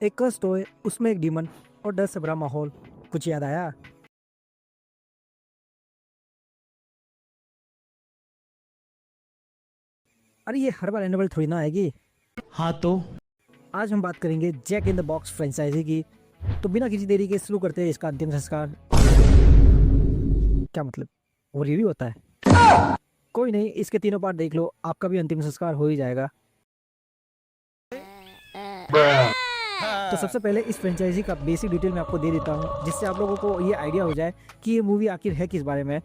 एक कर्स टॉय, उसमें एक डीमन और डर से भरा माहौल। कुछ याद आया? अरे ये हर बार एनेबल थोड़ी ना आएगी। हाँ तो आज हम बात करेंगे jack in the box franchise की। तो बिना किसी देरी के शुरू करते हैं इसका अंतिम संस्कार। क्या मतलब, वो रिव्यू होता है? कोई नहीं, इसके तीनों पार्ट देख लो, आपका भी अंतिम संस्कार हो ही जाएगा। तो सबसे पहले इस फ्रेंचाइजी का बेसिक डिटेल मैं आपको दे देता हूँ, जिससे आप लोगों को ये आइडिया हो जाए कि ये मूवी आखिर है किस बारे में।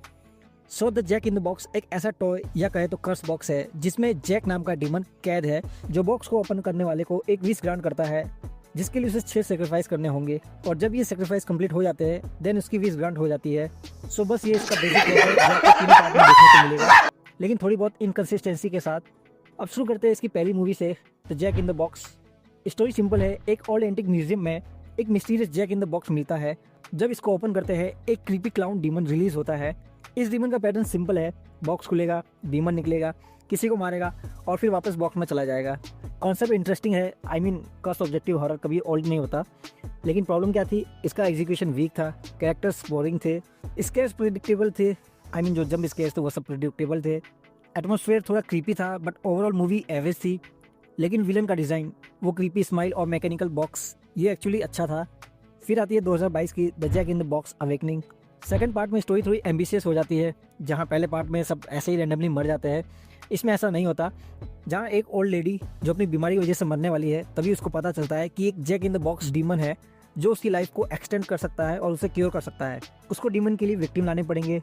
So the jack in the box एक ऐसा टॉय या कहे तो कर्स बॉक्स है, जिसमें जैक नाम का डीमन कैद है, जो बॉक्स को ओपन करने वाले को एक विश ग्रांट करता है, जिसके लिए उसे 6 सेक्रीफाइस करने होंगे। और जब ये सेक्रीफाइस कंप्लीट हो जाते हैं, देन उसकी विश ग्रांट हो जाती है। सो बस ये इसका बेसिक है, जो आपको तीनों पार्ट में देखने को मिलेगा, लेकिन थोड़ी बहुत इनकंसिस्टेंसी के साथ। अब शुरू करते हैं इसकी पहली मूवी से, the jack in the box. Story simple है। एक ओल्ड एंटिक म्यूजियम में एक mysterious jack in the box मिलता है। जब इसको ओपन करते हैं, एक क्रीपी क्लाउन डीमन रिलीज होता है। इस डीमन का पैटर्न सिंपल है, बॉक्स खुलेगा, डीमन निकलेगा, किसी को मारेगा और फिर वापस बॉक्स में चला जाएगा। कॉन्सेप्ट इंटरेस्टिंग है। I mean cost objective horror कभी ओल्ड नहीं होता। लेकिन प्रॉब्लम क्या थी, इसका एग्जीक्यूशन वीक था, कैरेक्टर्स बोरिंग थे, स्केयर्स प्रिडिक्टेबल थे। आई मीन जो जंप स्केयर्स थे वो सब प्रिडिक्टेबल थे। एटमॉस्फेयर थोड़ा क्रीपी था, बट ओवरऑल मूवी एवरेज थी। लेकिन विलन का डिज़ाइन, वो क्रीपी स्माइल और मैकेनिकल बॉक्स, ये एक्चुअली अच्छा था। फिर आती है 2022 की the jack in the box awakening. Second part में स्टोरी थोड़ी एम्बिशियस हो जाती है। जहां पहले पार्ट में सब ऐसे ही रैंडमली मर जाते हैं, इसमें ऐसा नहीं होता। जहां एक ओल्ड लेडी जो अपनी बीमारी की वजह से मरने वाली है, तभी उसको पता चलता है कि एक jack in the box demon है, जो उसकी लाइफ को एक्सटेंड कर सकता है और उसे क्योर कर सकता है। उसको डीमन के लिए विक्टिम लाने पड़ेंगे।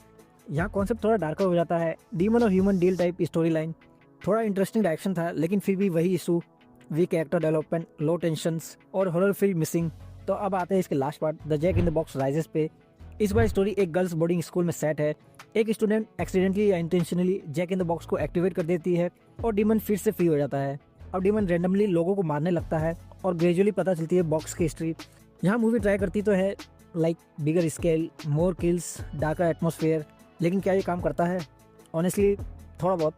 यहाँ कॉन्सेप्ट थोड़ा डार्कर हो जाता है। डीमन और human deal type story line, थोड़ा इंटरेस्टिंग डायरेक्शन था, लेकिन फिर भी वही issue, weak character development, low tensions और हॉरर फील मिसिंग। तो अब आते हैं इसके last part, the jack in the box rises पे। इस बार स्टोरी एक गर्ल्स बोर्डिंग स्कूल में सेट है। एक स्टूडेंट एक्सीडेंटली या intentionally jack in the box को एक्टिवेट कर देती है और डीमन फिर से फ्री हो जाता है। अब डीमन रैंडमली लोगों को मारने लगता है और ग्रेजुअली पता चलती है बॉक्स की हिस्ट्री। यहाँ मूवी ट्राई करती तो है, लाइक बिगर स्केल, मोर किल्स, डार्कर एटमॉस्फेयर, लेकिन क्या ये काम करता है? ऑनेस्टली थोड़ा बहुत।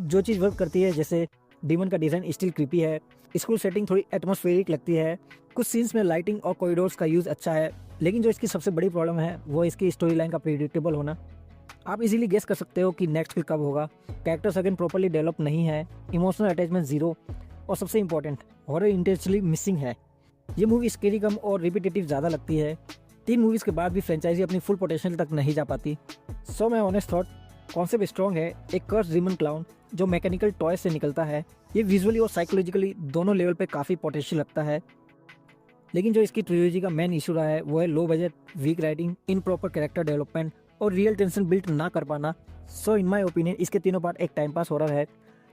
जो चीज़ वर्क करती है, जैसे डीमन का डिज़ाइन स्टिल क्रीपी है, स्कूल सेटिंग थोड़ी एटमॉस्फेरिक लगती है, कुछ सीन्स में लाइटिंग और कॉरिडोर्स का यूज़ अच्छा है। लेकिन जो इसकी सबसे बड़ी प्रॉब्लम है, वो इसकी स्टोरी लाइन का प्रिडिक्टेबल होना। आप इजीली गेस कर सकते हो कि नेक्स्ट फिर कब होगा। कैरेक्टर्स अगेन प्रॉपर्ली डेवलप नहीं है, इमोशनल अटैचमेंट जीरो, और सबसे इंपॉर्टेंट, हॉरर इंटेंशनली मिसिंग है। ये मूवी स्केरी कम और रिपीटेटिव ज़्यादा लगती है। 3 मूवीज़ के बाद भी फ्रेंचाइजी अपनी फुल पोटेंशियल तक नहीं जा पाती। सो मैं ऑनेस्ट थॉट, कॉन्सेप्ट स्ट्रॉन्ग है। एक कर्स डीमन क्लाउन जो मैकेनिकल टॉय से निकलता है, ये विजुअली और साइकोलॉजिकली दोनों लेवल पे काफ़ी पोटेंशियल लगता है। लेकिन जो इसकी ट्रिलॉजी का मेन इशू रहा है, वो है low budget, weak writing, improper character development और रियल टेंशन बिल्ड ना कर पाना। सो इन माय ओपिनियन इसके तीनों पार्ट एक टाइम पास हॉरर है।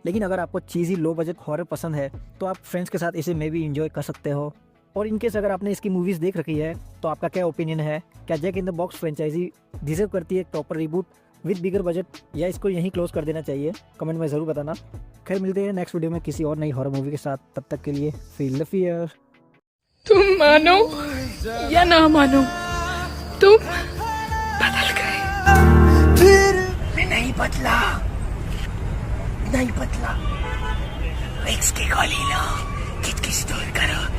लेकिन अगर आपको चीज़ी लो बजट हॉरर पसंद है, तो आप फ्रेंड्स के साथ इसे मे भी इंजॉय कर सकते हो। और इनकेस अगर आपने इसकी मूवीज़ देख रखी है, तो आपका क्या ओपिनियन है? क्या jack in the box franchise deserve करती है एक proper reboot with bigger budget, या इसको यहीं क्लोज कर देना चाहिए? कमेंट में ज़रूर बताना। खैर, मिलते हैं नेक्स्ट वीडियो में किसी और नई हॉरर मूवी के साथ। तब तक के लिए फील द फियर। तुम मानो या ना मानो, तुम बदल गए। मैं नहीं बदला, नहीं बदला। विक्स की गोली लो, किच किच दूर करो।